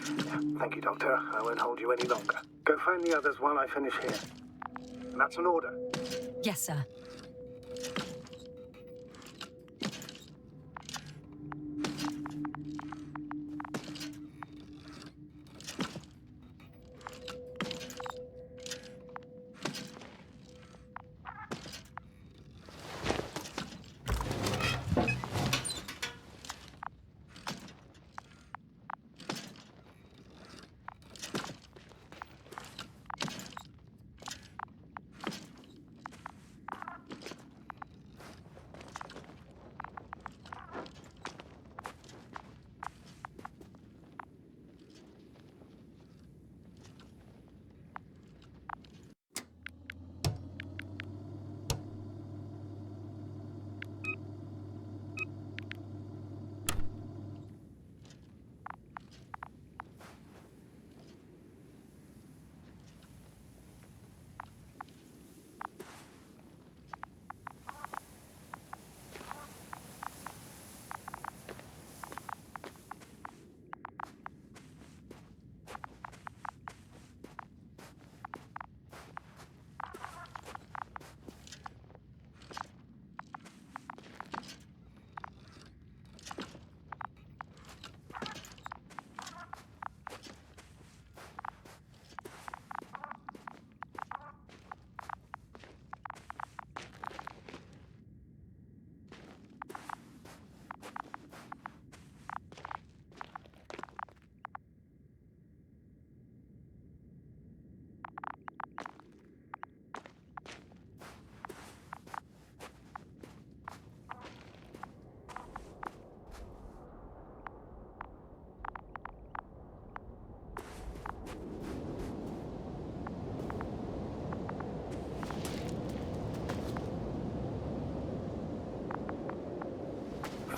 Thank you, Doctor. I won't hold you any longer. Go find the others while I finish here. That's an order. Yes, sir.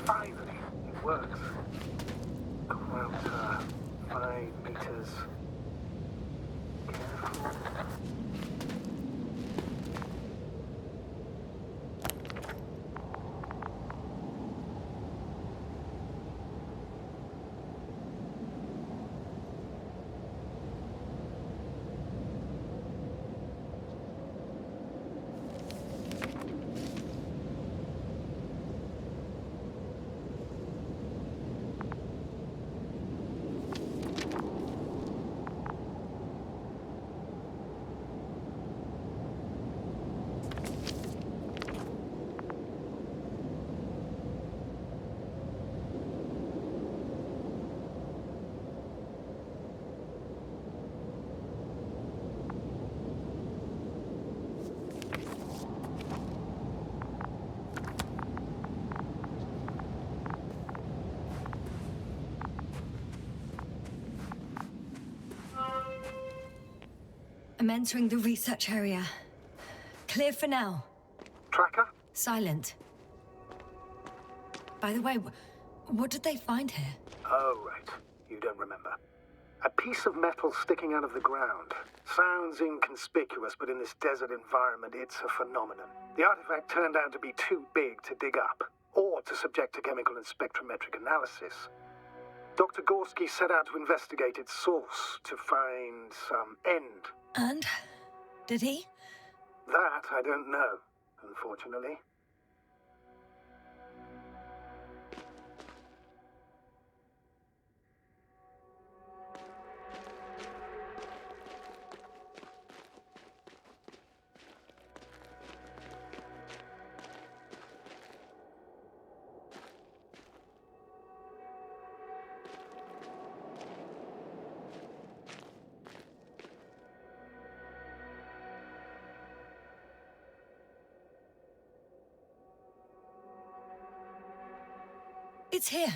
Finally, it works. About 5 meters. Careful. I'm entering the research area. Clear for now. Tracker? Silent. By the way, what did they find here? Oh, right. You don't remember. A piece of metal sticking out of the ground. Sounds inconspicuous, but in this desert environment, it's a phenomenon. The artifact turned out to be too big to dig up, or to subject to chemical and spectrometric analysis. Dr. Gorski set out to investigate its source, to find some end. And? Did he? That I don't know, unfortunately. It's here.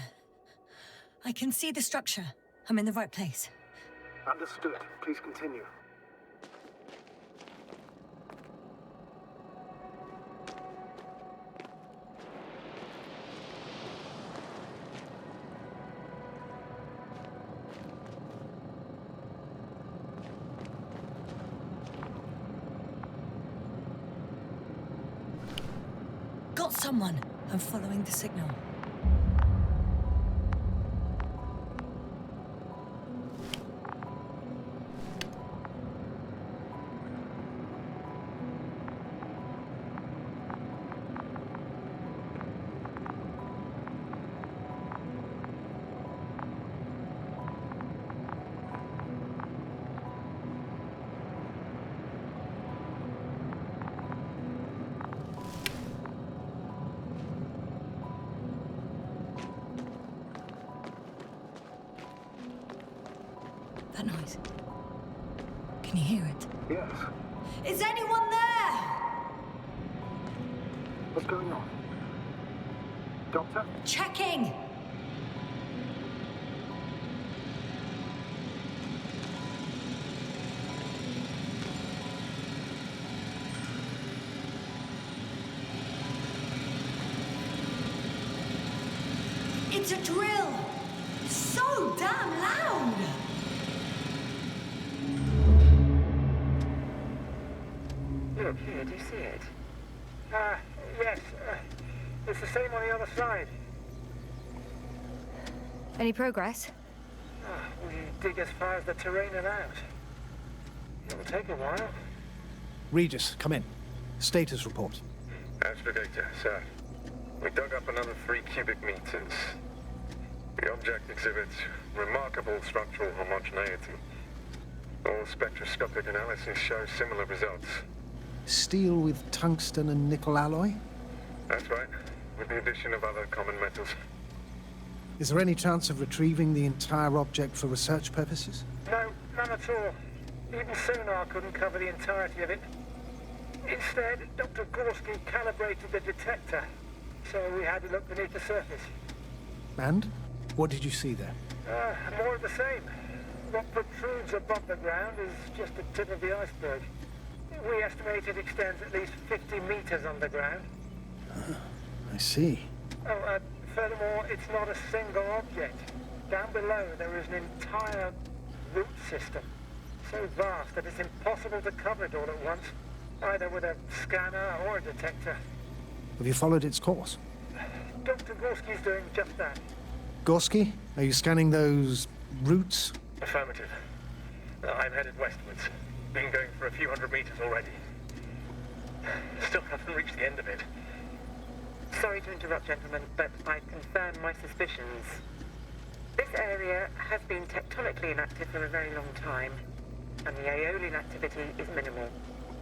I can see the structure. I'm in the right place. Understood. Please continue. Got someone. I'm following the signal. That noise. Can you hear it? Yes. Is anyone there? What's going on? Doctor? Checking! It's a drill! So damn loud! Look here, do you see it? Yes. It's the same on the other side. Any progress? We dig as far as the terrain and out. It'll take a while. Regis, come in. Status report. Aspirator, sir. We dug up another 3 cubic meters. The object exhibits remarkable structural homogeneity. All spectroscopic analyses show similar results. Steel with tungsten and nickel alloy? That's right, with the addition of other common metals. Is there any chance of retrieving the entire object for research purposes? No, none at all. Even sonar couldn't cover the entirety of it. Instead, Dr. Gorski calibrated the detector, so we had to look beneath the surface. And? What did you see there? More of the same. What protrudes above the ground is just the tip of the iceberg. We estimate it extends at least 50 meters underground. I see. Oh, furthermore, it's not a single object. Down below, there is an entire root system. So vast that it's impossible to cover it all at once, either with a scanner or a detector. Have you followed its course? Dr. Gorski's doing just that. Gorski, are you scanning those roots? Affirmative. I'm headed westwards. Been going for a few hundred meters already. Still haven't reached the end of it. Sorry to interrupt, gentlemen, but I confirm my suspicions. This area has been tectonically inactive for a very long time, and the aeolian activity is minimal.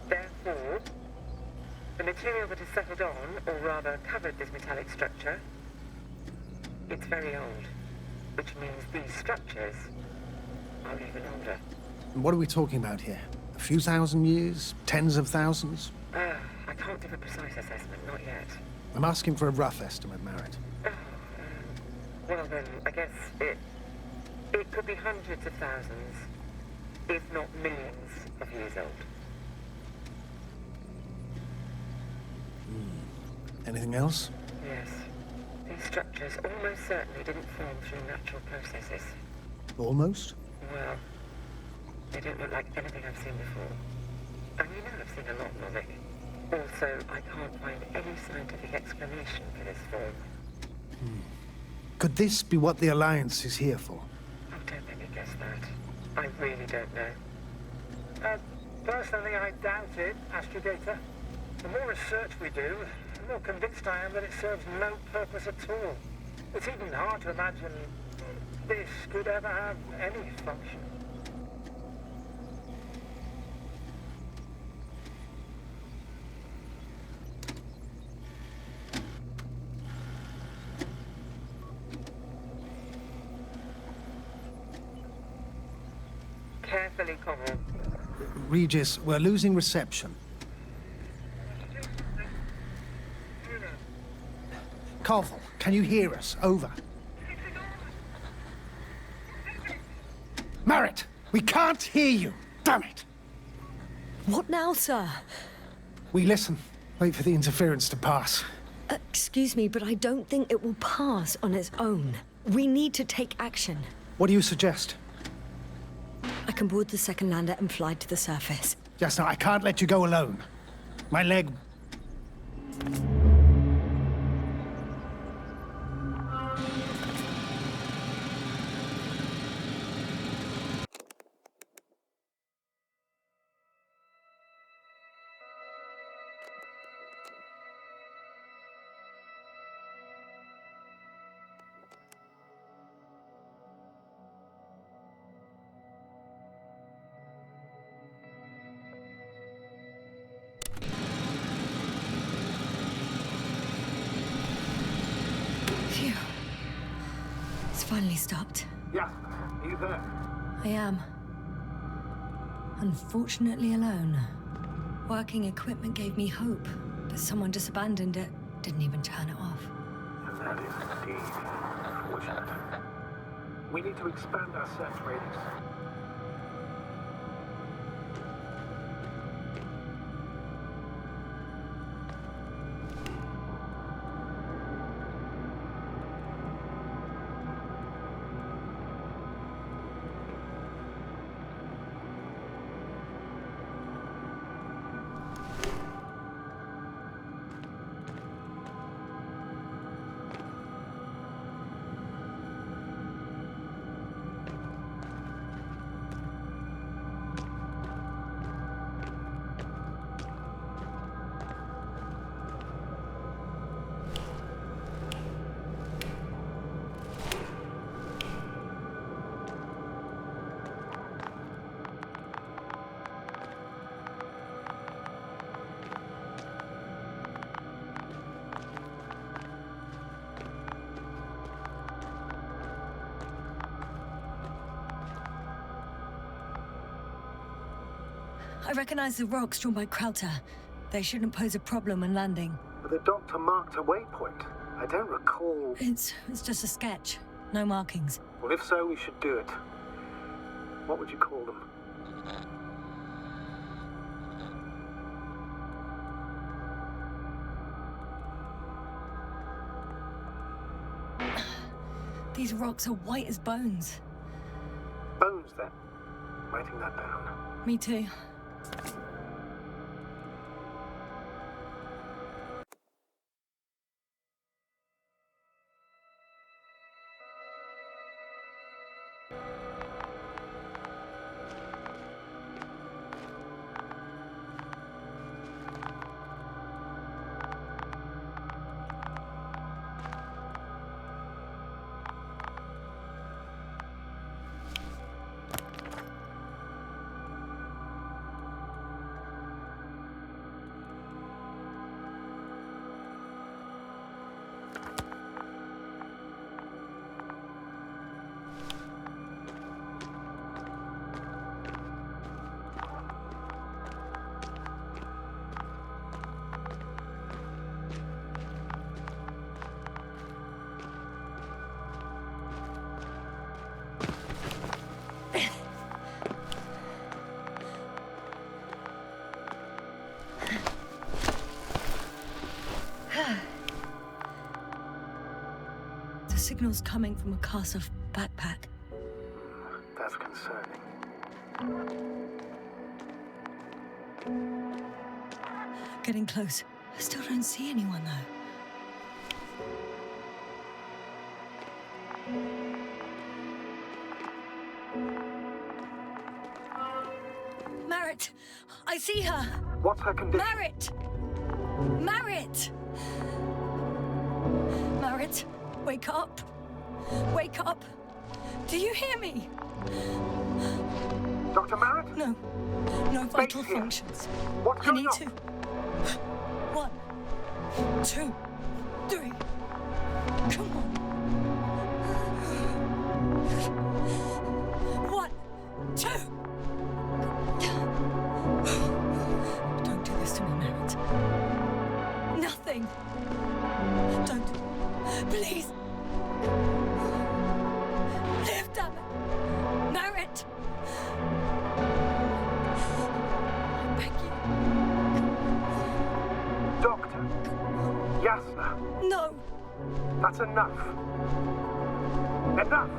Therefore, the material that has settled on, or rather covered this metallic structure, it's very old, which means these structures are even older. What are we talking about here? A few thousand years? Tens of thousands? I can't give a precise assessment, not yet. I'm asking for a rough estimate, Merritt. Well then, I guess it could be hundreds of thousands, if not millions of years old. Anything else? Yes. These structures almost certainly didn't form through natural processes. Almost? Well, they don't look like anything I've seen before. And you know I've seen a lot, Molly. Also, I can't find any scientific explanation for this form. Could this be what the Alliance is here for? Oh, don't make me guess that. I really don't know. Personally, I doubt it, Astrogator. The more research we do, the more convinced I am that it serves no purpose at all. It's even hard to imagine this could ever have any function. Carefully, Connell. Regis, we're losing reception. Carvel, can you hear us? Over. Merritt, we can't hear you. Damn it. What now, sir? We listen. Wait for the interference to pass. Excuse me, but I don't think it will pass on its own. We need to take action. What do you suggest? I can board the second lander and fly to the surface. Just now, I can't let you go alone. My leg... Phew. It's finally stopped. Yeah, you there? I am. Unfortunately alone. Working equipment gave me hope, but someone just abandoned it, didn't even turn it off. And that is indeed unfortunate. We need to expand our search radius. I recognize the rocks drawn by Krauter. They shouldn't pose a problem when landing. But the doctor marked a waypoint. I don't recall... It's just a sketch. No markings. Well, if so, we should do it. What would you call them? These rocks are white as bones. Bones, then. Writing that down. Me too. The signal's coming from a cast-off backpack. That's concerning. Getting close. I still don't see anyone, though. Marit! I see her! What's her condition? Marit! Marit! Marit, wake up! Wake up! Do you hear me? Dr. Marit? No. No vital here. functions. What's I going need on? to. 1, 2, 3. Come on. 1, 2. Don't do this to me, Marit. Nothing. Don't. Please. Live, damn it. Marit. I beg you. Doctor. Yasna. No. That's enough. Enough!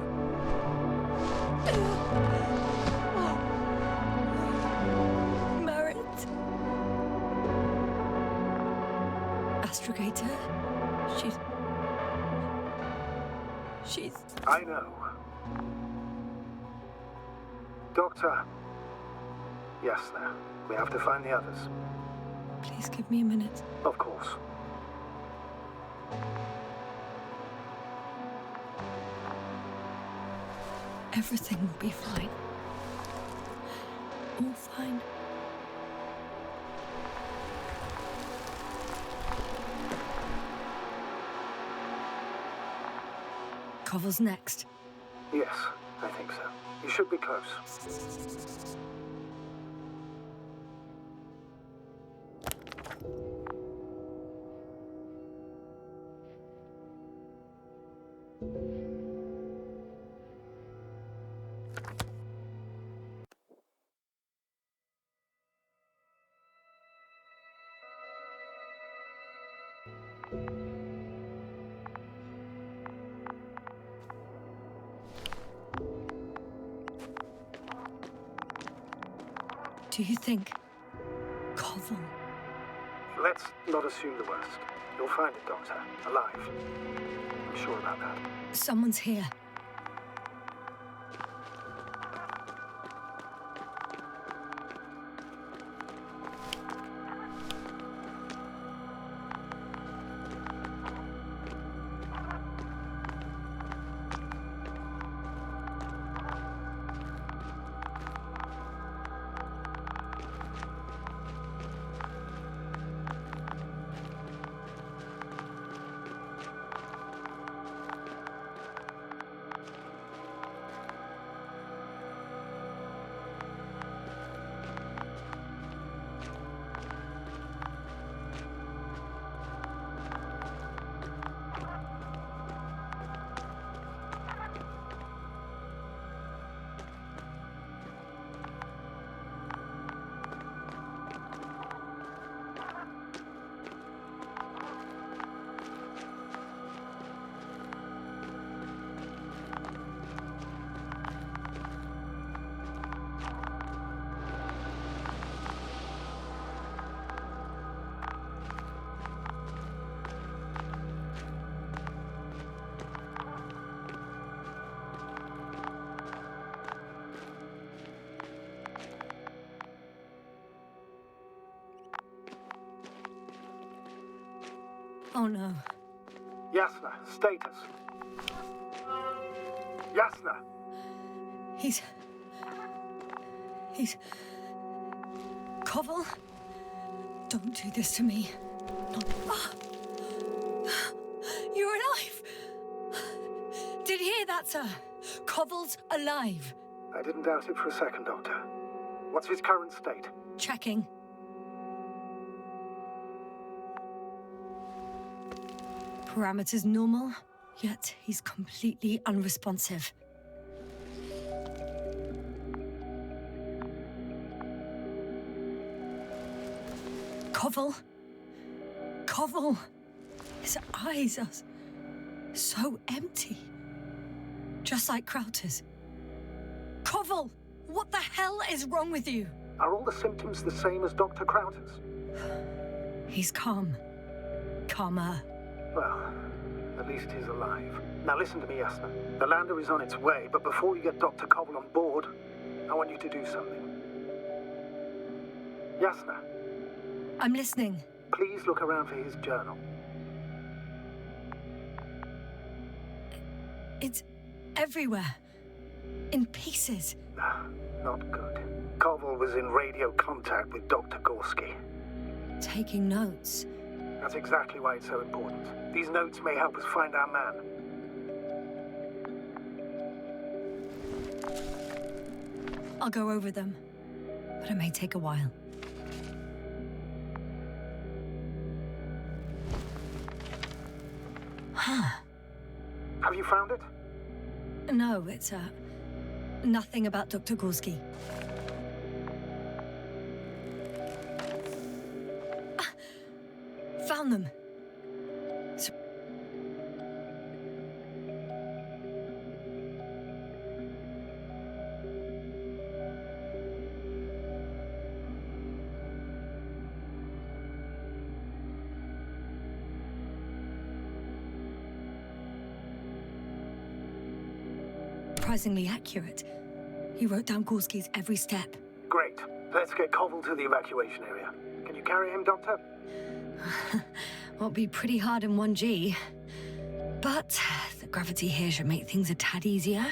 Marit. Astrogator. She's... I know. Doctor. Yasna. We have to find the others. Please give me a minute. Of course. Everything will be fine. All fine. Koval's next. Yes, I think so. You should be close. Do you think... Koval? Let's not assume the worst. You'll find it, Doctor. Alive. I'm sure about that. Someone's here. Oh no. Yasna, status. Yasna! He's... Koval? Don't do this to me. Not... Ah! You're alive! Did you hear that, sir? Koval's alive. I didn't doubt it for a second, Doctor. What's his current state? Checking. Parameters normal, yet he's completely unresponsive. Koval? Koval! His eyes are so empty. Just like Krauter's. Koval! What the hell is wrong with you? Are all the symptoms the same as Dr. Krauter's? He's calm. Calmer. Well, at least he's alive. Now listen to me, Yasna. The lander is on its way, but before you get Dr. Koval on board, I want you to do something. Yasna. I'm listening. Please look around for his journal. It's everywhere. In pieces. Not good. Koval was in radio contact with Dr. Gorski. Taking notes. That's exactly why it's so important. These notes may help us find our man. I'll go over them, but it may take a while. Huh. Have you found it? No, it's, nothing about Dr. Gorski. Found them. Surprisingly accurate. He wrote down Gorski's every step. Great. Let's get Koval to the evacuation area. Can you carry him, Doctor? Won't be pretty hard in 1G. But the gravity here should make things a tad easier.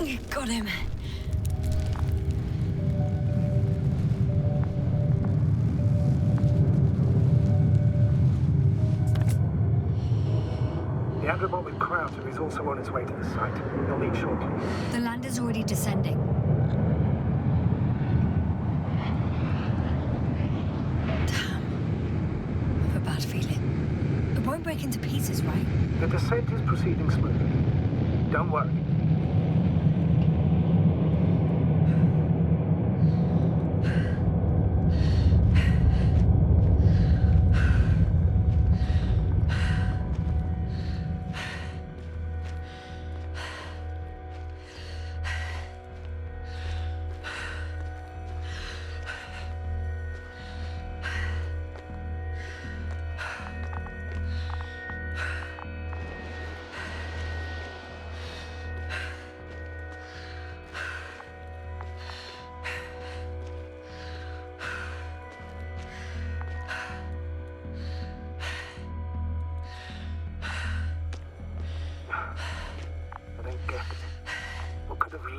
Got him. The Andromov with Crowther is also on its way to the site. You'll meet shortly. The lander's already descending. Damn. I have a bad feeling. It won't break into pieces, right? The descent is proceeding smoothly. Don't worry.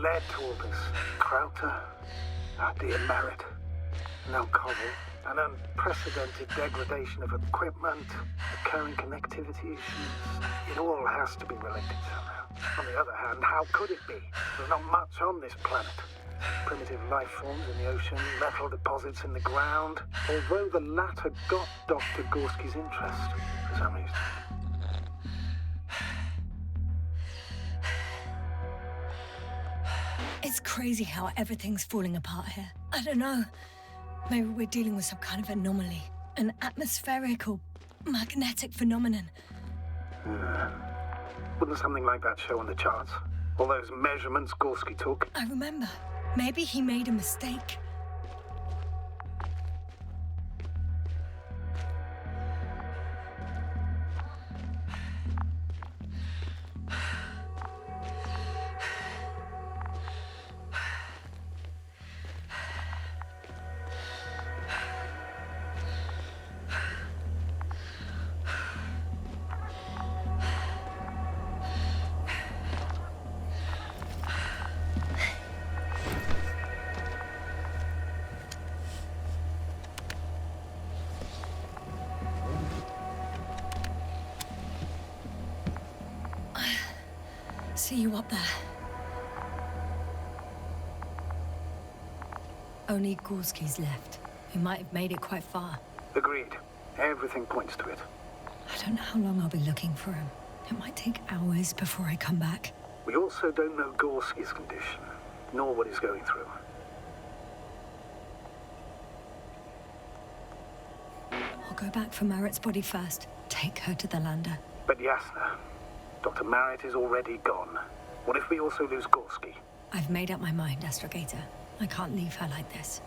Led to all this. Crowther, our dear Merritt, no Cobble, an unprecedented degradation of equipment, recurring connectivity issues. It all has to be related somehow. On the other hand, how could it be? There's not much on this planet. Primitive life forms in the ocean, metal deposits in the ground, although the latter got Dr. Gorski's interest for some reason. It's crazy how everything's falling apart here. I don't know. Maybe we're dealing with some kind of anomaly. An atmospheric or magnetic phenomenon. Wouldn't something like that show on the charts? All those measurements Gorski took? I remember. Maybe he made a mistake. See you up there. Only Gorski's left. He might have made it quite far. Agreed. Everything points to it. I don't know how long I'll be looking for him. It might take hours before I come back. We also don't know Gorski's condition, nor what he's going through. I'll go back for Merritt's body first. Take her to the lander. But Yasna, Dr. Merritt is already gone. What if we also lose Gorski? I've made up my mind, Astrogator. I can't leave her like this.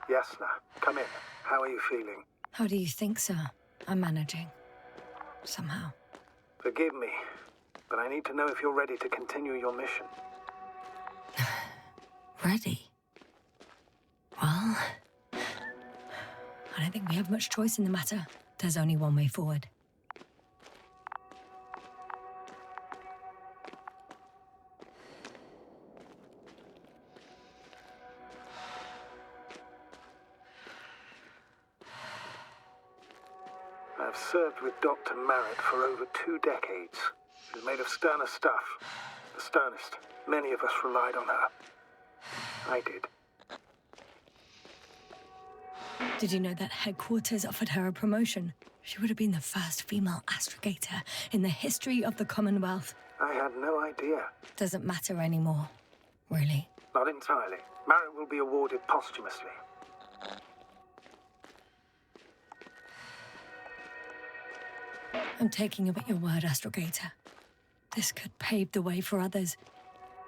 Yasna, come in. How are you feeling? How do you think, sir? I'm managing. Somehow. Forgive me, but I need to know if you're ready to continue your mission. Ready? Well, I don't think we have much choice in the matter. There's only one way forward. I've served with Dr. Merritt for over 2 decades. She's made of sterner stuff. The sternest. Many of us relied on her. I did. Did you know that headquarters offered her a promotion? She would have been the first female astrogator in the history of the Commonwealth. I had no idea. Doesn't matter anymore, really. Not entirely. Merritt will be awarded posthumously. I'm taking you at your word, astrogator. This could pave the way for others.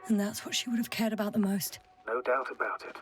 And that's what she would have cared about the most. No doubt about it.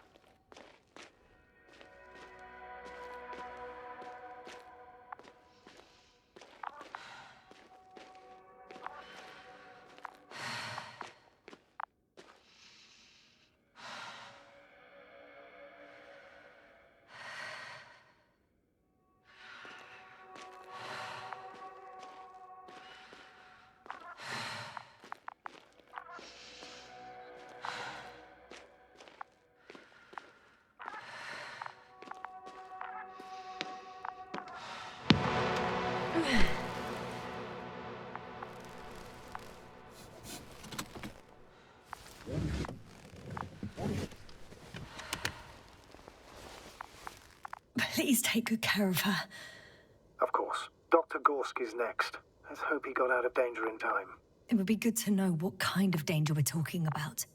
Please take good care of her. Of course. Dr. Gorski's next. Let's hope he got out of danger in time. It would be good to know what kind of danger we're talking about.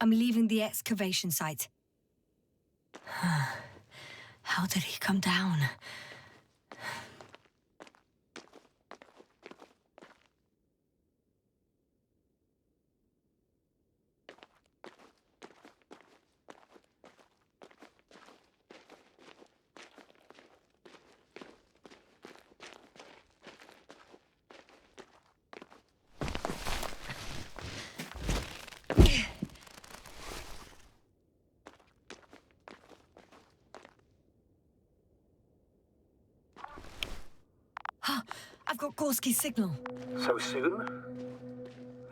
I'm leaving the excavation site. How did he come down? I've got Gorski's signal. So soon?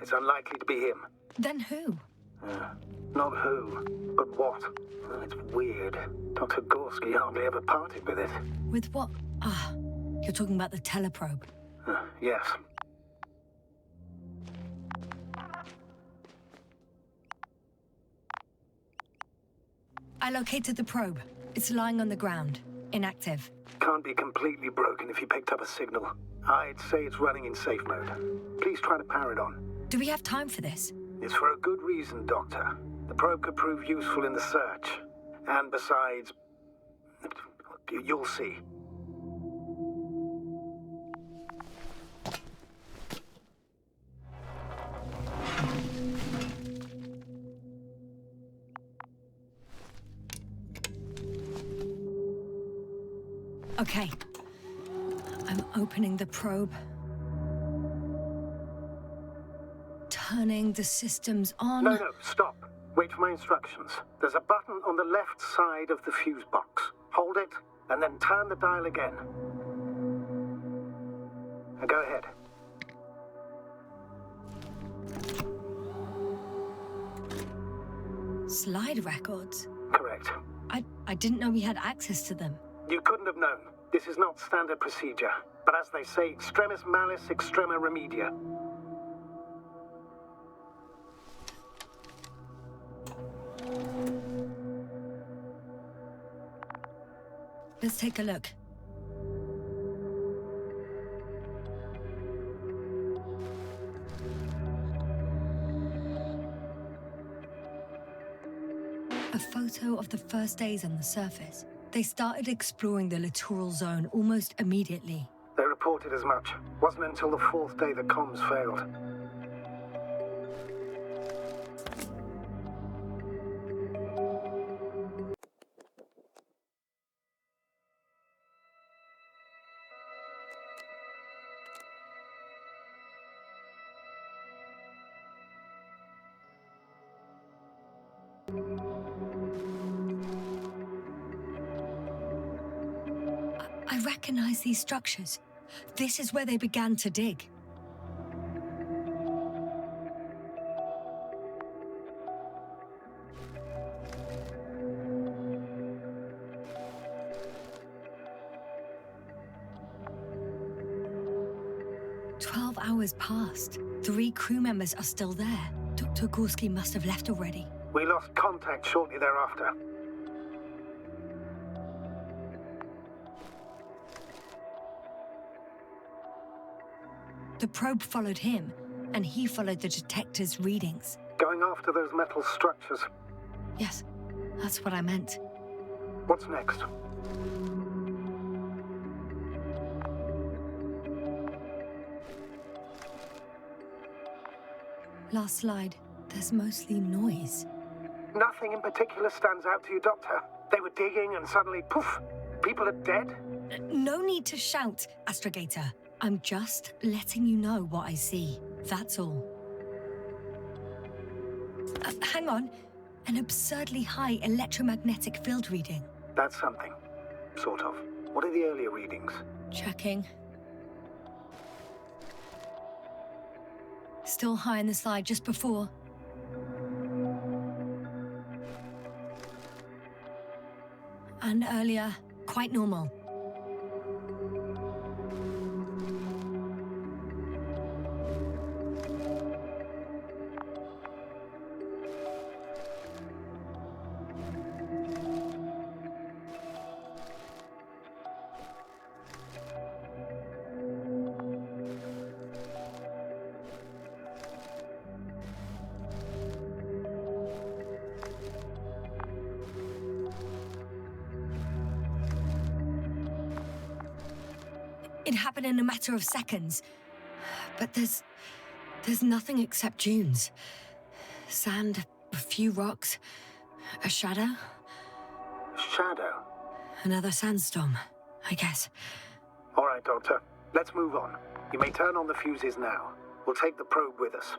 It's unlikely to be him. Then who? Not who, but what. It's weird. Dr. Gorski hardly ever parted with it. With what? You're talking about the teleprobe. Yes. I located the probe. It's lying on the ground, inactive. Can't be completely broken if you picked up a signal. I'd say it's running in safe mode. Please try to power it on. Do we have time for this? It's for a good reason, Doctor. The probe could prove useful in the search. And besides, you'll see. Okay. I'm opening the probe. Turning the systems on. No, stop. Wait for my instructions. There's a button on the left side of the fuse box. Hold it, and then turn the dial again. Now go ahead. slide records? Correct. I didn't know we had access to them. You couldn't have known. This is not standard procedure. But as they say, extremis malis, extrema remedia. Let's take a look. A photo of the first days on the surface. They started exploring the littoral zone almost immediately. They reported as much. Wasn't until the fourth day the comms failed. I recognize these structures. This is where they began to dig. Hours passed. 3 crew members are still there. Dr. Gorski must have left already. We lost contact shortly thereafter. The probe followed him, and he followed the detector's readings. Going after those metal structures. Yes, that's what I meant. What's next? Last slide. There's mostly noise. Nothing in particular stands out to you, Doctor. They were digging and suddenly, poof, people are dead? No need to shout, Astrogator. I'm just letting you know what I see. That's all. Hang on. An absurdly high electromagnetic field reading. That's something. Sort of. What are the earlier readings? Checking. Still high in the slide just before. And earlier, quite normal. It happened in a matter of seconds. But there's nothing except dunes. Sand, a few rocks, a shadow. Shadow? Another sandstorm, I guess. All right, Doctor. Let's move on. You may turn on the fuses now. We'll take the probe with us.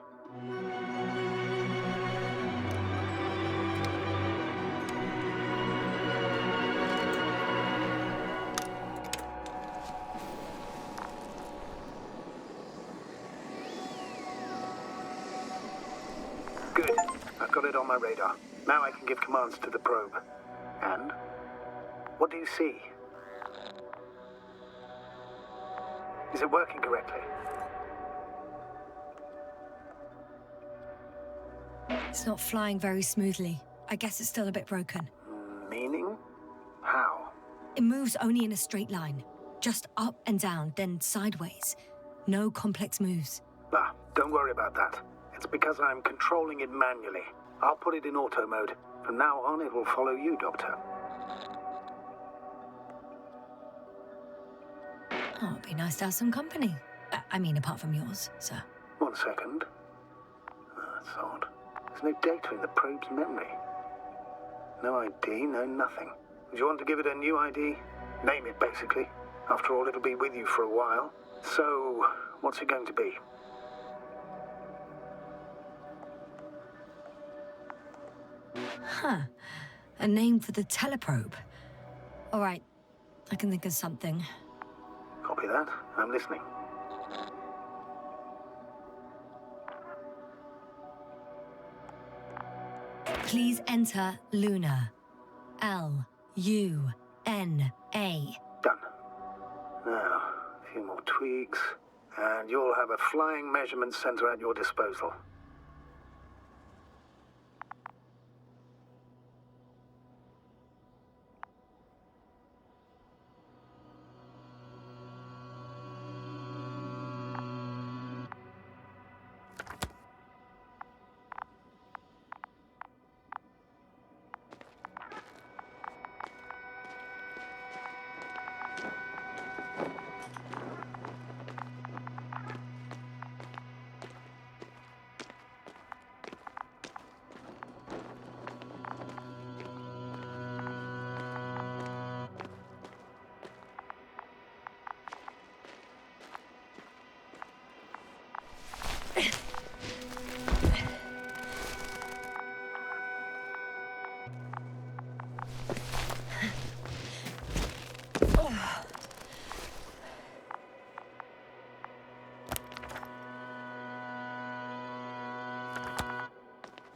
Good. I've got it on my radar. Now I can give commands to the probe. And? What do you see? Is it working correctly? It's not flying very smoothly. I guess it's still a bit broken. Meaning? How? It moves only in a straight line. Just up and down, then sideways. No complex moves. Ah, don't worry about that. It's because I'm controlling it manually. I'll put it in auto mode. From now on, it will follow you, Doctor. Oh, it'd be nice to have some company. I mean, apart from yours, sir. 1 second. That's odd. There's no data in the probe's memory. No ID, no nothing. Do you want to give it a new ID? Name it, basically. After all, it'll be with you for a while. So, what's it going to be? Huh. A name for the teleprobe. All right. I can think of something. Copy that. I'm listening. Please enter Luna. L-U-N-A. Done. Now, a few more tweaks, and you'll have a flying measurement center at your disposal.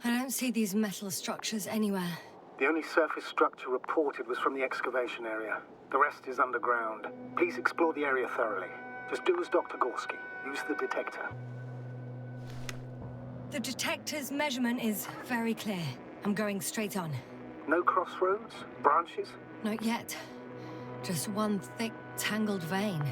I don't see these metal structures anywhere. The only surface structure reported was from the excavation area. The rest is underground. Please explore the area thoroughly. Just do as Dr. Gorski. Use the detector. The detector's measurement is very clear. I'm going straight on. No crossroads? Branches? Not yet. Just one thick, tangled vein.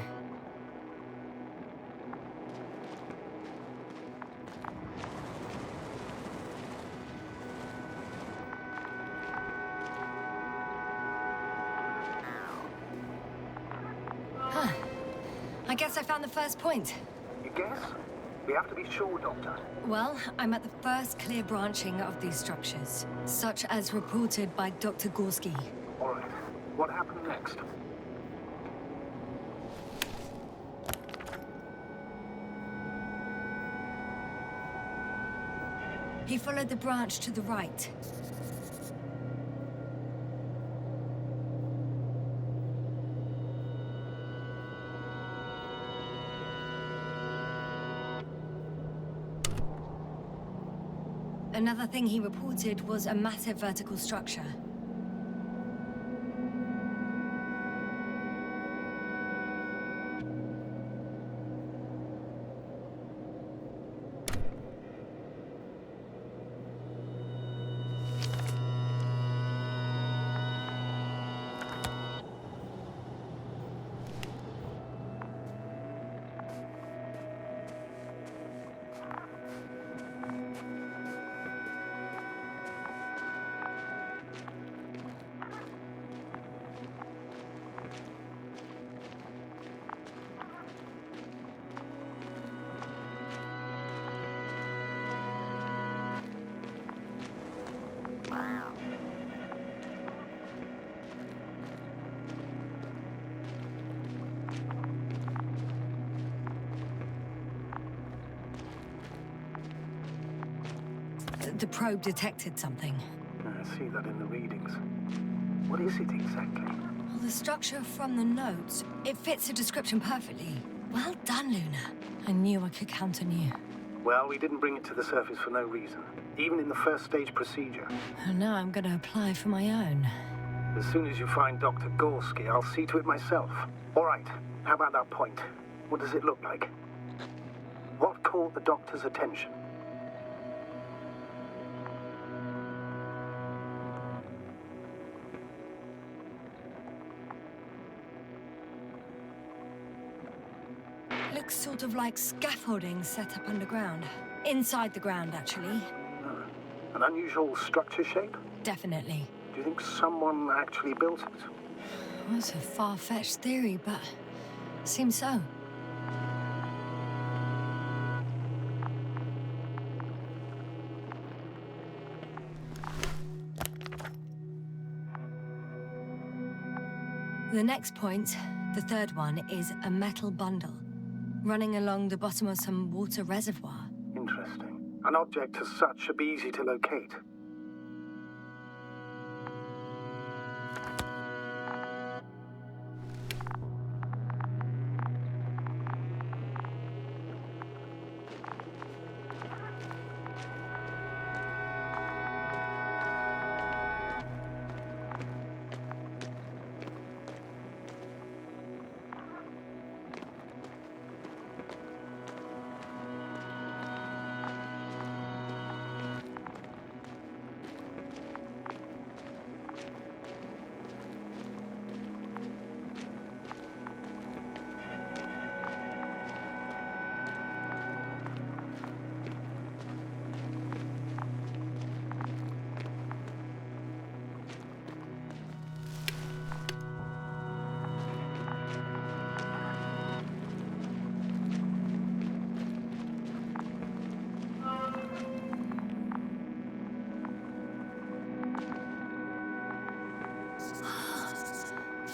Huh. I guess I found the first point. You guess? We have to be sure, Doctor. Well, I'm at the first clear branching of these structures, such as reported by Dr. Gorski. All right. What happened next? He followed the branch to the right. Another thing he reported was a massive vertical structure. The probe detected something. I see that in the readings. What is it exactly? Well, the structure from the notes, it fits the description perfectly. Well done, Luna. I knew I could count on you. Well, we didn't bring it to the surface for no reason. Even in the first stage procedure. And now I'm going to apply for my own. As soon as you find Dr. Gorski, I'll see to it myself. All right. How about that point? What does it look like? What caught the doctor's attention? Looks sort of like scaffolding set up underground. Inside the ground, actually. An unusual structure shape? Definitely. Do you think someone actually built it? Well, that's a far-fetched theory, but seems so. The next point, the third one, is a metal bundle running along the bottom of some water reservoir. Interesting. An object as such should be easy to locate.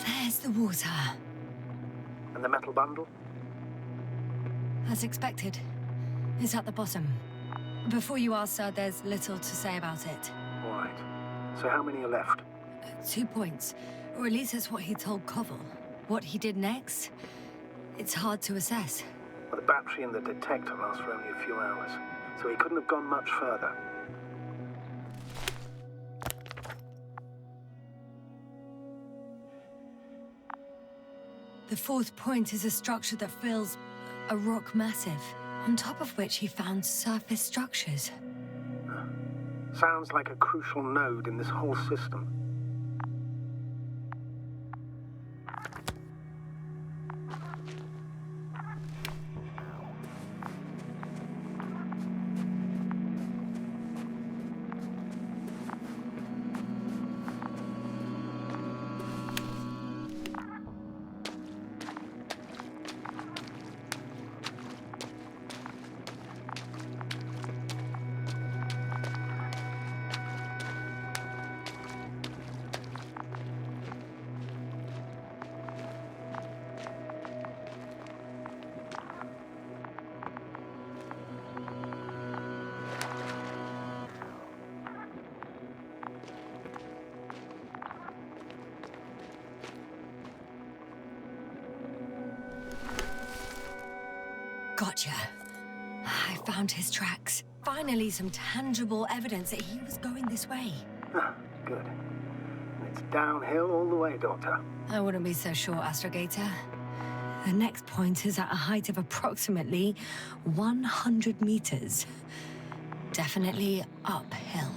There's the water. And the metal bundle? As expected. It's at the bottom. Before you ask, sir, there's little to say about it. All right. So how many are left? 2 points. Or at least that's what he told Koval. What he did next, it's hard to assess. Well, the battery and the detector last for only a few hours, so he couldn't have gone much further. The 4th point is a structure that fills a rock massive, on top of which he found surface structures. Sounds like a crucial node in this whole system. Gotcha. I found his tracks. Finally, some tangible evidence that he was going this way. Ah, good. And it's downhill all the way, Doctor. I wouldn't be so sure, Astrogator. The next point is at a height of approximately 100 meters. Definitely uphill.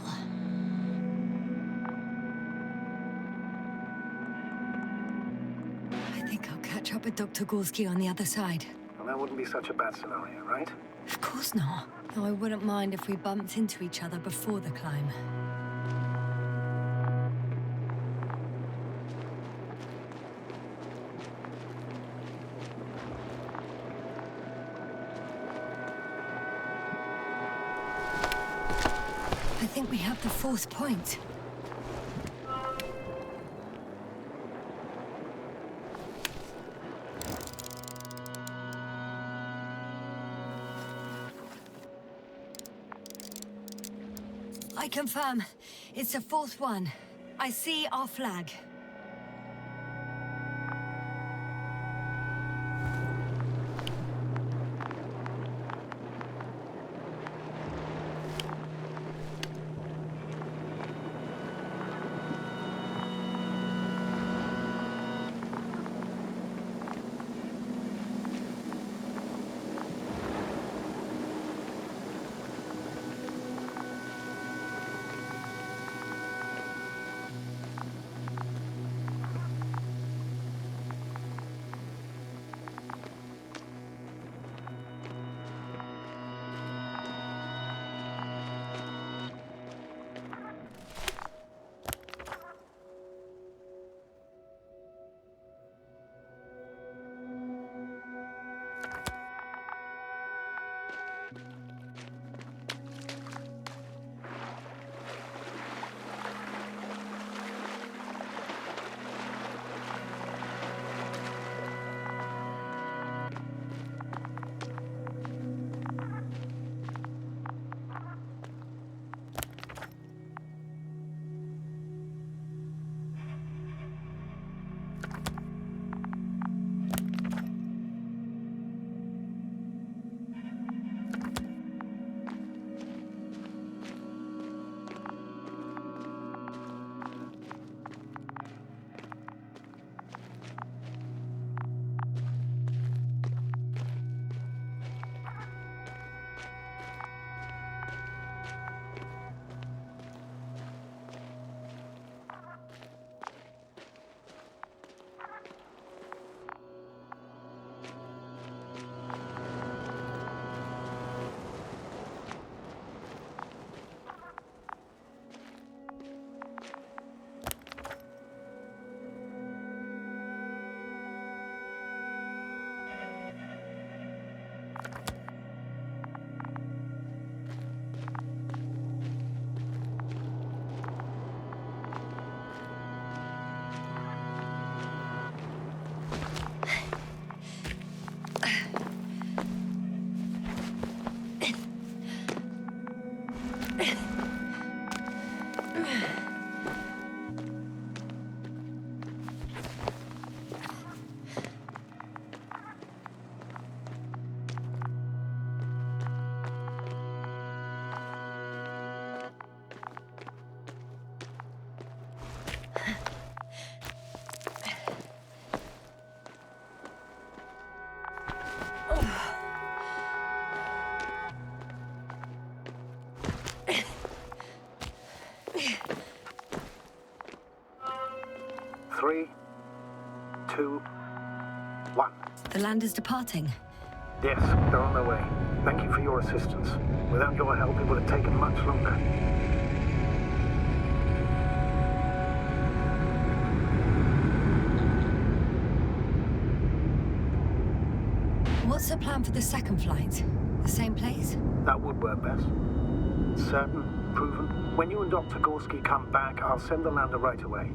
I think I'll catch up with Dr. Gorski on the other side. Well, that wouldn't be such a bad scenario, right? Of course not. Though I wouldn't mind if we bumped into each other before the climb. I think we have the 4th point. I confirm. It's the 4th one. I see our flag. 2, 1. The lander's departing. Yes, they're on their way. Thank you for your assistance. Without your help, it would have taken much longer. What's the plan for the second flight? The same place? That would work best. Certain, proven. When you and Dr. Gorski come back, I'll send the lander right away.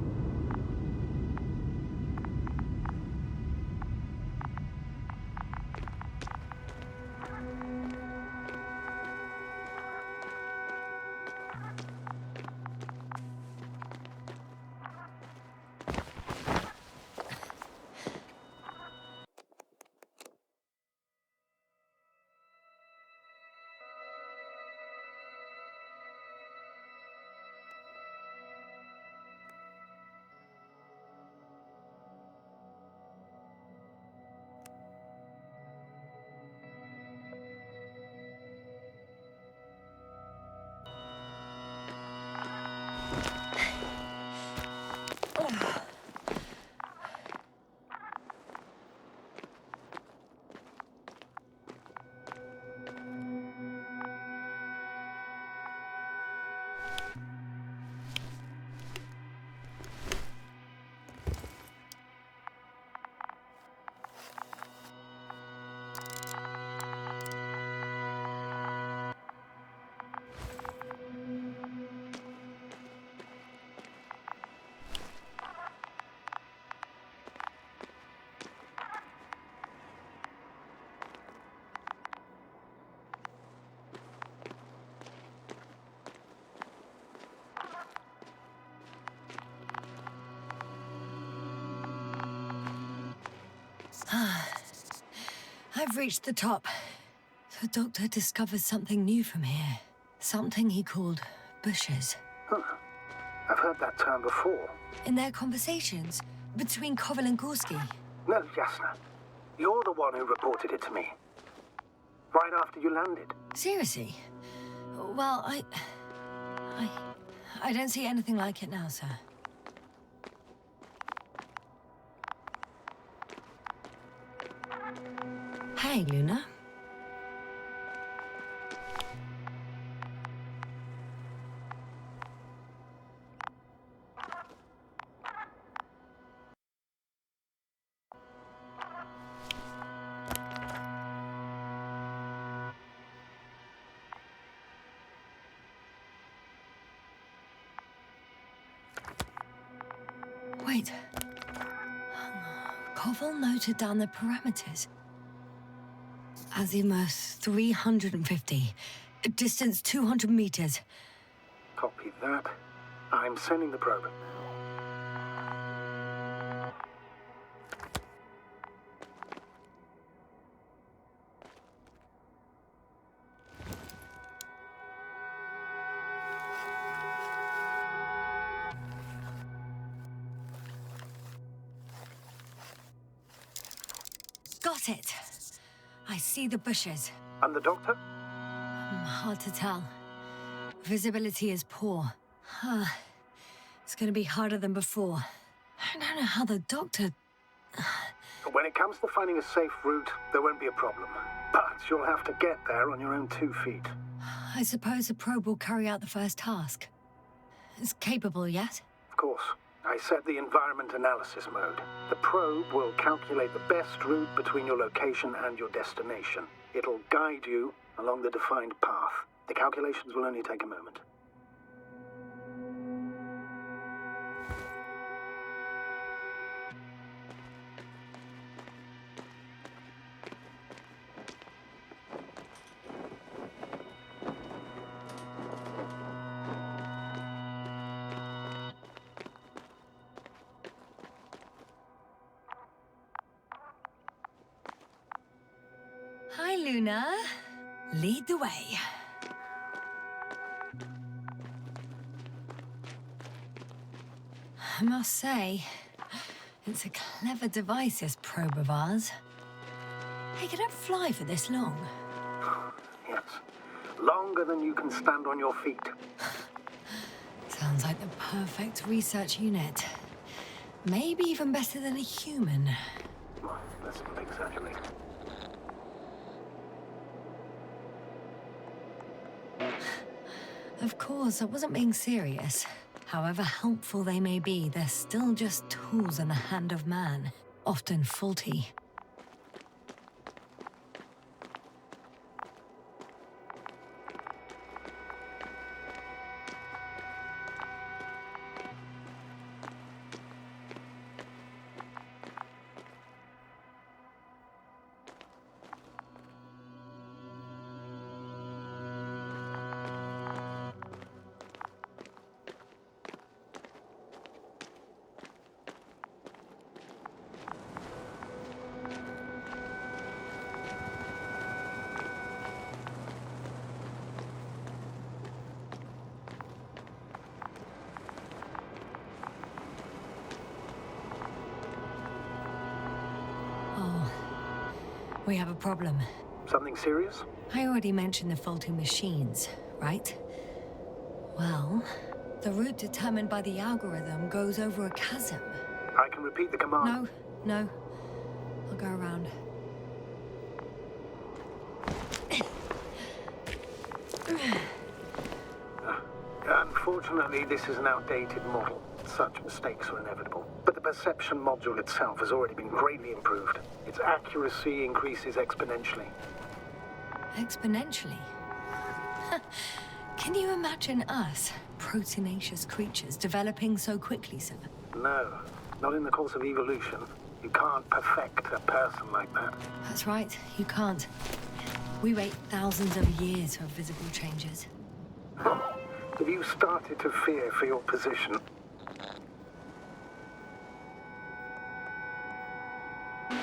I've reached the top. The doctor discovered something new from here. Something he called bushes. Huh. I've heard that term before. In their conversations between Koval and Gorski. No, Jasna. You're the one who reported it to me. Right after you landed. Seriously? Well, I don't see anything like it now, sir. Hey, Luna. Wait. Koval noted down the parameters. Azimuth 350. Distance 200 meters. Copy that. I'm sending the probe. Got it. I see the bushes. And the doctor? Hard to tell. Visibility is poor. It's gonna be harder than before. I don't know how the doctor... When it comes to finding a safe route, there won't be a problem. But you'll have to get there on your own 2 feet. I suppose the probe will carry out the first task. It's capable yet? Of course. I set the environment analysis mode. The probe will calculate the best route between your location and your destination. It'll guide you along the defined path. The calculations will only take a moment. Hi, Luna. Lead the way. I must say, it's a clever device, this probe of ours. Hey, can it fly for this long? Yes. Longer than you can stand on your feet. Sounds like the perfect research unit. Maybe even better than a human. Well, let's not exaggerate. Of course, I wasn't being serious. However helpful they may be, they're still just tools in the hand of man, often faulty. We have a problem. Something serious? I already mentioned the faulty machines, right? Well, the route determined by the algorithm goes over a chasm. I can repeat the command. No. I'll go around. Unfortunately, this is an outdated model. Such mistakes are inevitable. But the perception module itself has already been greatly improved. Its accuracy increases exponentially. Exponentially? Can you imagine us, proteinaceous creatures, developing so quickly, sir? No, not in the course of evolution. You can't perfect a person like that. That's right, you can't. We wait thousands of years for visible changes. Have you started to fear for your position?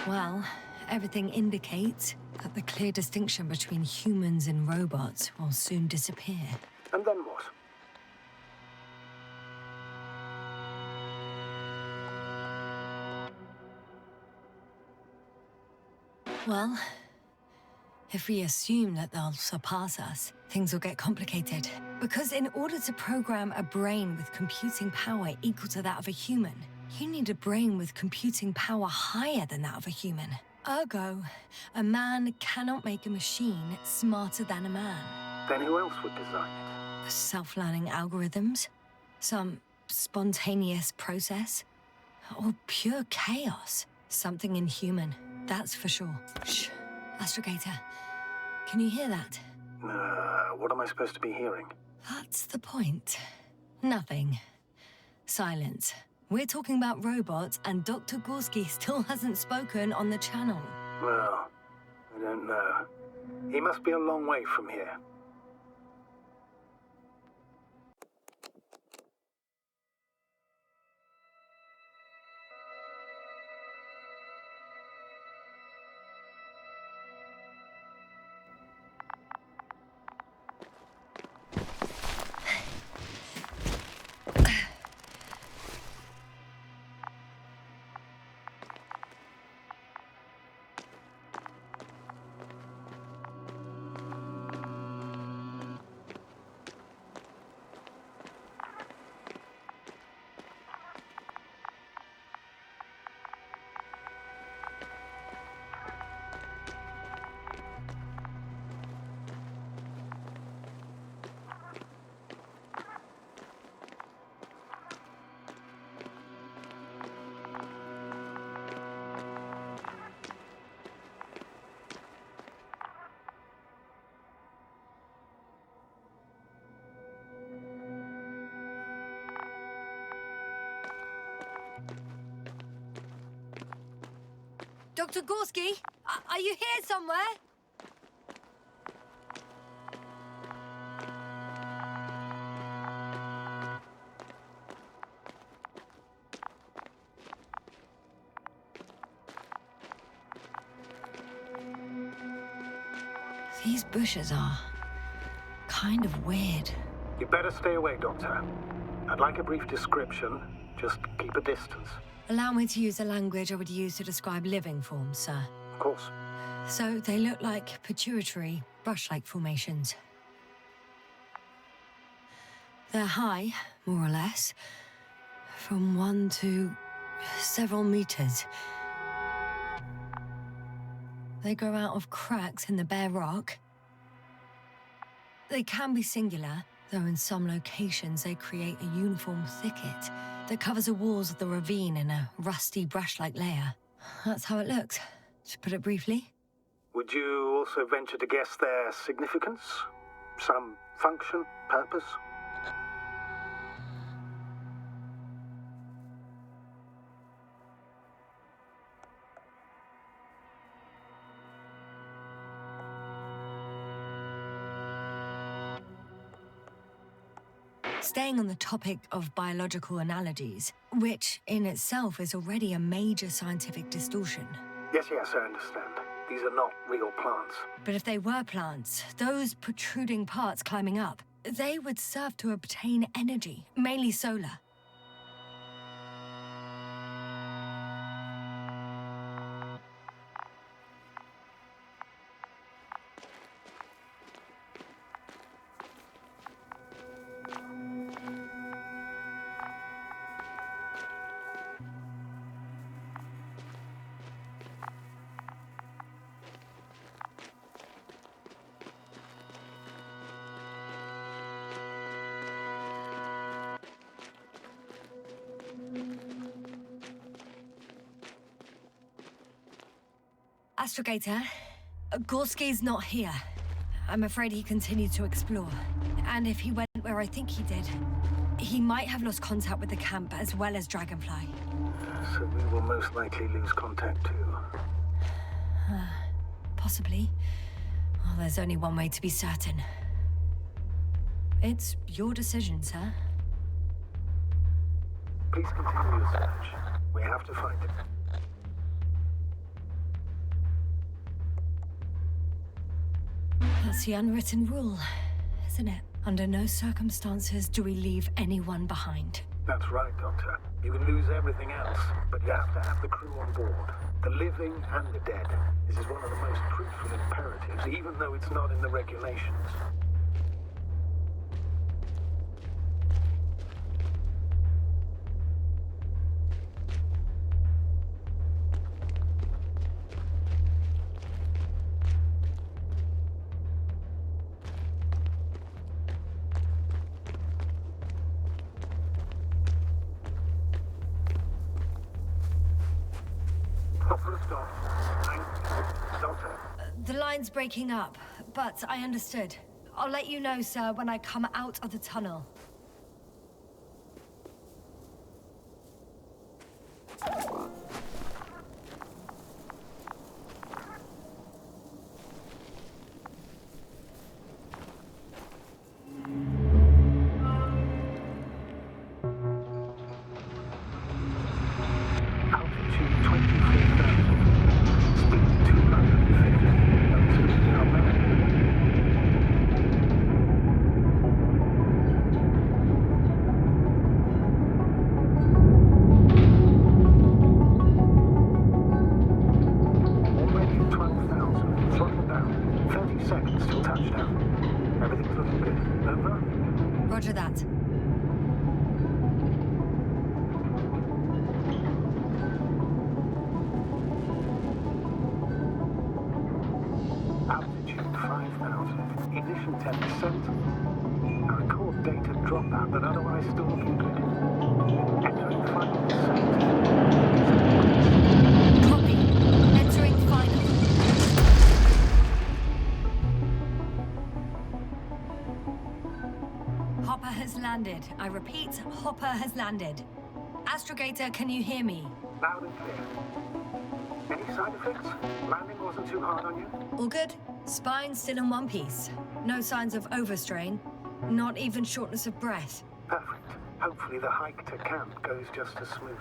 Well, everything indicates that the clear distinction between humans and robots will soon disappear. And then what? Well, if we assume that they'll surpass us, things will get complicated. Because in order to program a brain with computing power equal to that of a human, you need a brain with computing power higher than that of a human. Ergo, a man cannot make a machine smarter than a man. Then who else would design it? Self-learning algorithms? Some spontaneous process? Or pure chaos? Something inhuman, that's for sure. Shh, Astrogator. Can you hear that? What am I supposed to be hearing? That's the point. Nothing. Silence. We're talking about robots, and Dr. Gorski still hasn't spoken on the channel. Well, I don't know. He must be a long way from here. Dr. Gorski, are you here somewhere? These bushes are kind of weird. You better stay away, Doctor. I'd like a brief description. Just keep a distance. Allow me to use the language I would use to describe living forms, sir. Of course. So they look like pituitary, brush-like formations. They're high, more or less, from 1 to several meters. They grow out of cracks in the bare rock. They can be singular, though in some locations they create a uniform thicket that covers the walls of the ravine in a rusty brush-like layer. That's how it looks, to put it briefly. Would you also venture to guess their significance? Some function, purpose? Staying on the topic of biological analogies, which in itself is already a major scientific distortion. Yes, I understand. These are not real plants. But if they were plants, those protruding parts climbing up, they would serve to obtain energy, mainly solar. Astrogator, Gorski's not here. I'm afraid he continued to explore. And if he went where I think he did, he might have lost contact with the camp as well as Dragonfly. So we will most likely lose contact too. Possibly. Well, there's only one way to be certain. It's your decision, sir. Please continue your search. We have to find him. That's the unwritten rule, isn't it? Under no circumstances do we leave anyone behind. That's right, Doctor. You can lose everything else, but you have to have the crew on board. The living and the dead. This is one of the most crucial imperatives, even though it's not in the regulations. The line's breaking up, but I understood. I'll let you know, sir, when I come out of the tunnel. Roger that. Altitude 5,000. Ignition 10%. I record data dropout, but otherwise still looking good. Entering final descent. Copy. Entering final. Hopper has landed. I repeat, Hopper has landed. Astrogator, can you hear me? Loud and clear. Any side effects? Landing wasn't too hard on you? All good. Spine still in one piece. No signs of overstrain. Not even shortness of breath. Perfect. Hopefully the hike to camp goes just as smoothly.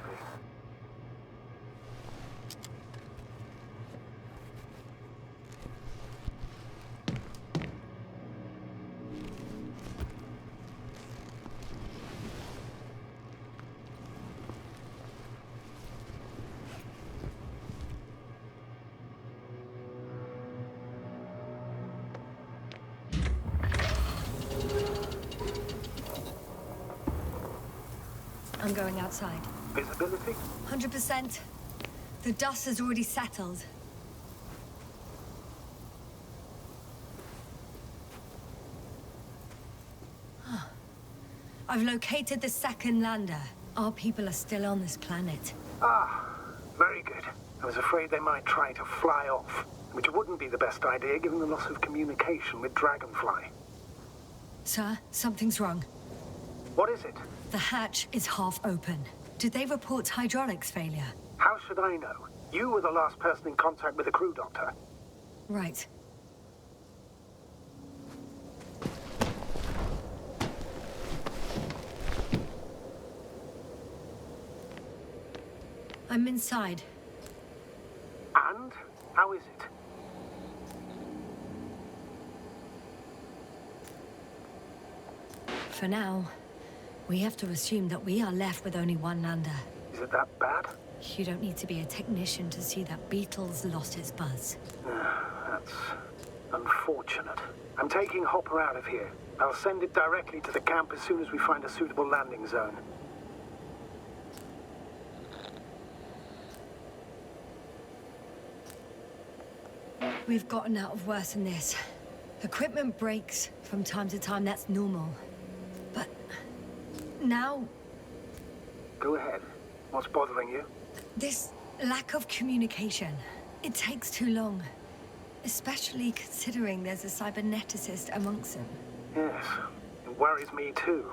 I'm going outside. Visibility? 100%. The dust has already settled. I've located the second lander. Our people are still on this planet. Ah, very good. I was afraid they might try to fly off, which wouldn't be the best idea given the loss of communication with Dragonfly. Sir, something's wrong. What is it? The hatch is half open. Did they report hydraulics failure? How should I know? You were the last person in contact with the crew doctor. Right. I'm inside. And? How is it? For now, we have to assume that we are left with only one lander. Is it that bad? You don't need to be a technician to see that Beetle's lost its buzz. That's unfortunate. I'm taking Hopper out of here. I'll send it directly to the camp as soon as we find a suitable landing zone. We've gotten out of worse than this. Equipment breaks from time to time, that's normal. But now... Go ahead. What's bothering you? This lack of communication. It takes too long. Especially considering there's a cyberneticist amongst them. Yes, it worries me too.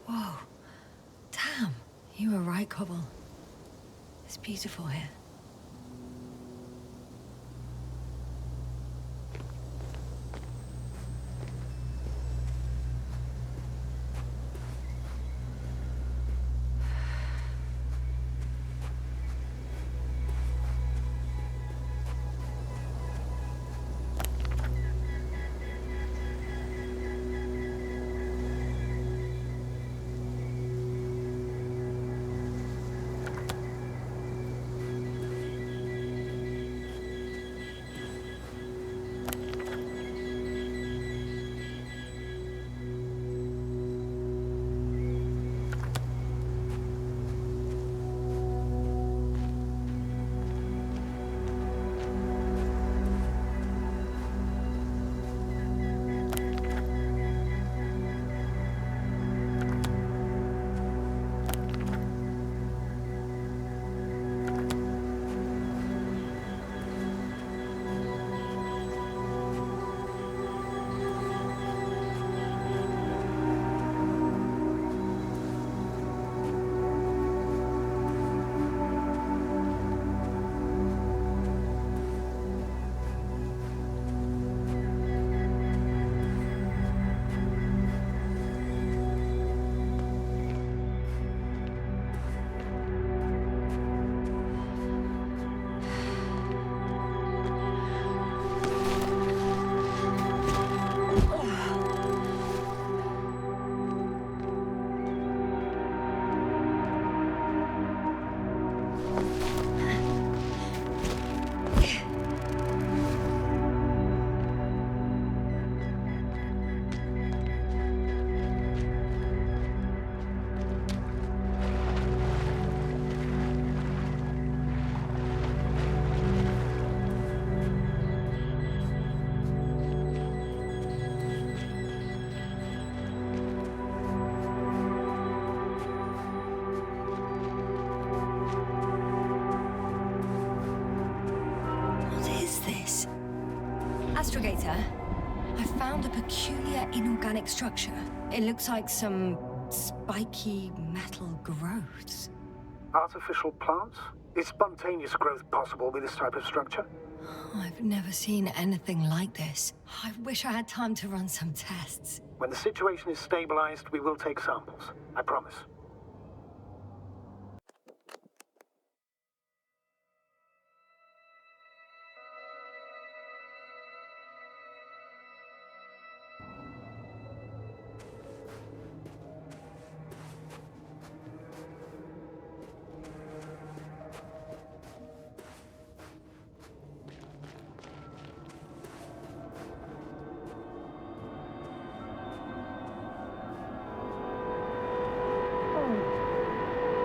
Whoa. Damn. You were right, Cobble. It's beautiful here. Astrogator, I found a peculiar inorganic structure. It looks like some spiky metal growths. Artificial plants? Is spontaneous growth possible with this type of structure? I've never seen anything like this. I wish I had time to run some tests. When the situation is stabilized, we will take samples. I promise.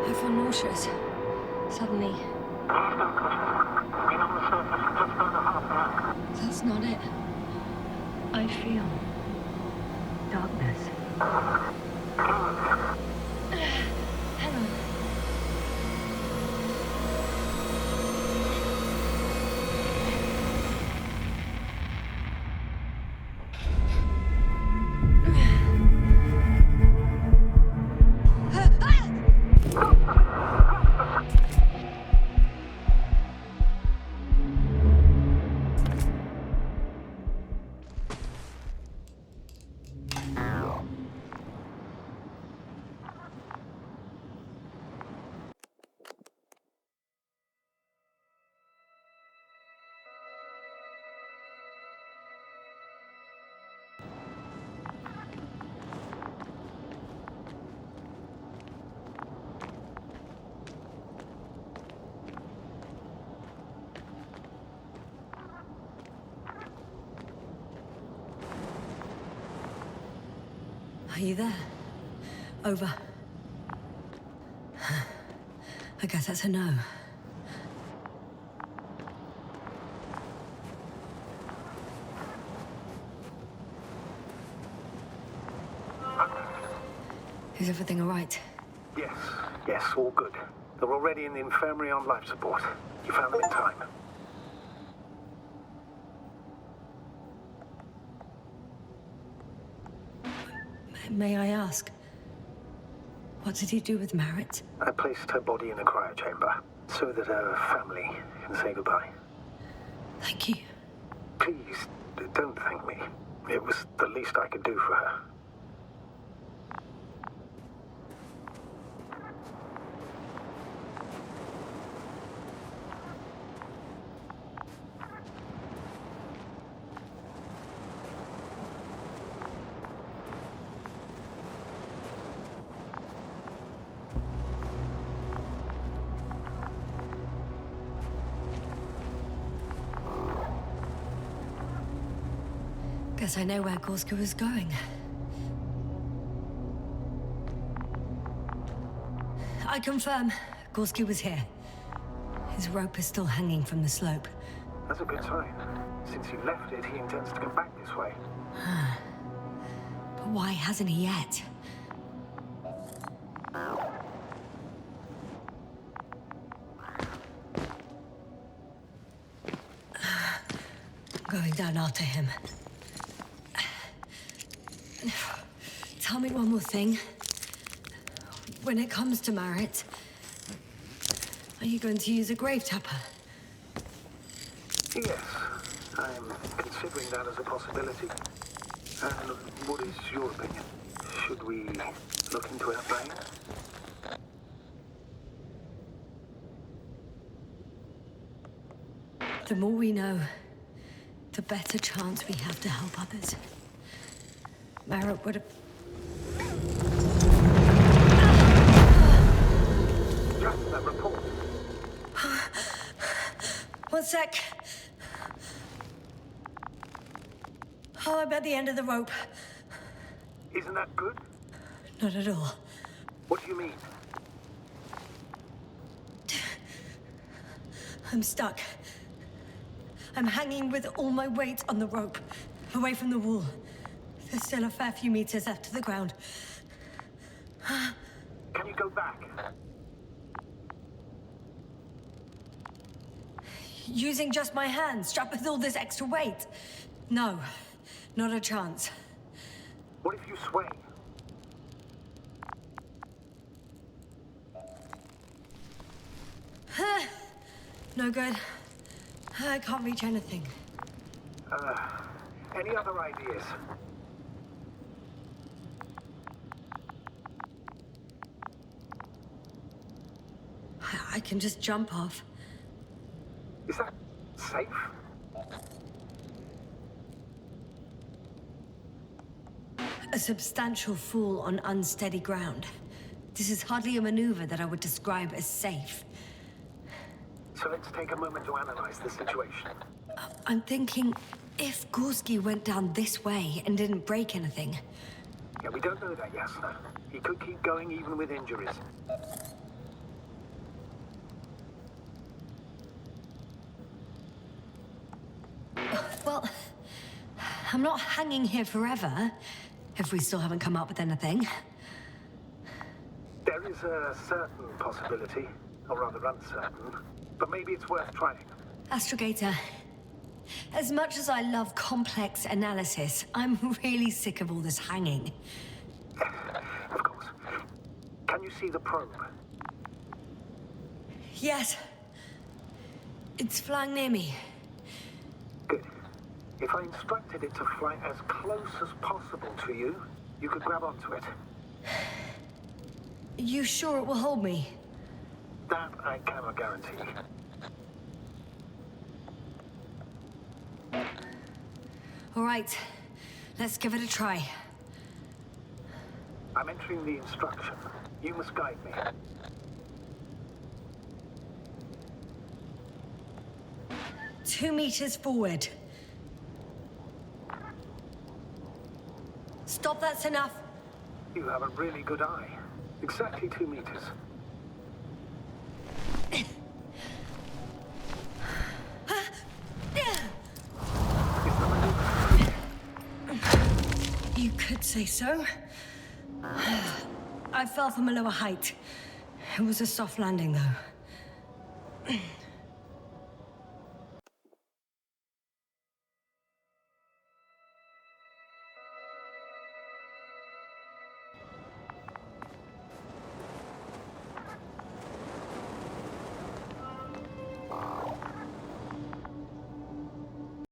I feel nauseous. Suddenly. That's not it. I feel darkness. Hang on. Are you there? Over. I guess that's a no. Is everything all right? Yes, all good. They're already in the infirmary on life support. You found them in time. May I ask, what did he do with Merritt? I placed her body in a cryochamber so that her family can say goodbye. Thank you. Please, don't thank me. It was the least I could do for her. Guess I know where Gorska was going. I confirm, Gorski was here. His rope is still hanging from the slope. That's a good sign. Since he left it, he intends to come back this way. But why hasn't he yet? I'm going down after him. Tell me one more thing. When it comes to Merritt, are you going to use a grave tapper? Yes, I'm considering that as a possibility. And what is your opinion? Should we look into our brain? The more we know, the better chance we have to help others. Merritt would have... Just that report. One sec. Oh, I'm at the end of the rope. Isn't that good? Not at all. What do you mean? I'm stuck. I'm hanging with all my weight on the rope, away from the wall. There's still a fair few meters left to the ground. Can you go back? Using just my hands, strapped with all this extra weight. No, not a chance. What if you sway? No good. I can't reach anything. Any other ideas? I can just jump off. Is that safe? A substantial fall on unsteady ground. This is hardly a maneuver that I would describe as safe. So let's take a moment to analyze the situation. I'm thinking, if Gorski went down this way and didn't break anything... Yeah, we don't know that, Jasna. He could keep going even with injuries. Well, I'm not hanging here forever, if we still haven't come up with anything. There is a certain possibility, or rather uncertain, but maybe it's worth trying. Astrogator, as much as I love complex analysis, I'm really sick of all this hanging. Of course. Can you see the probe? Yes. It's flying near me. Good. If I instructed it to fly as close as possible to you, you could grab onto it. You sure it will hold me? That I cannot guarantee. All right, let's give it a try. I'm entering the instruction. You must guide me. Two meters forward. Stop, that's enough. You have a really good eye. Exactly 2 meters. You could say so. I fell from a lower height. It was a soft landing, though.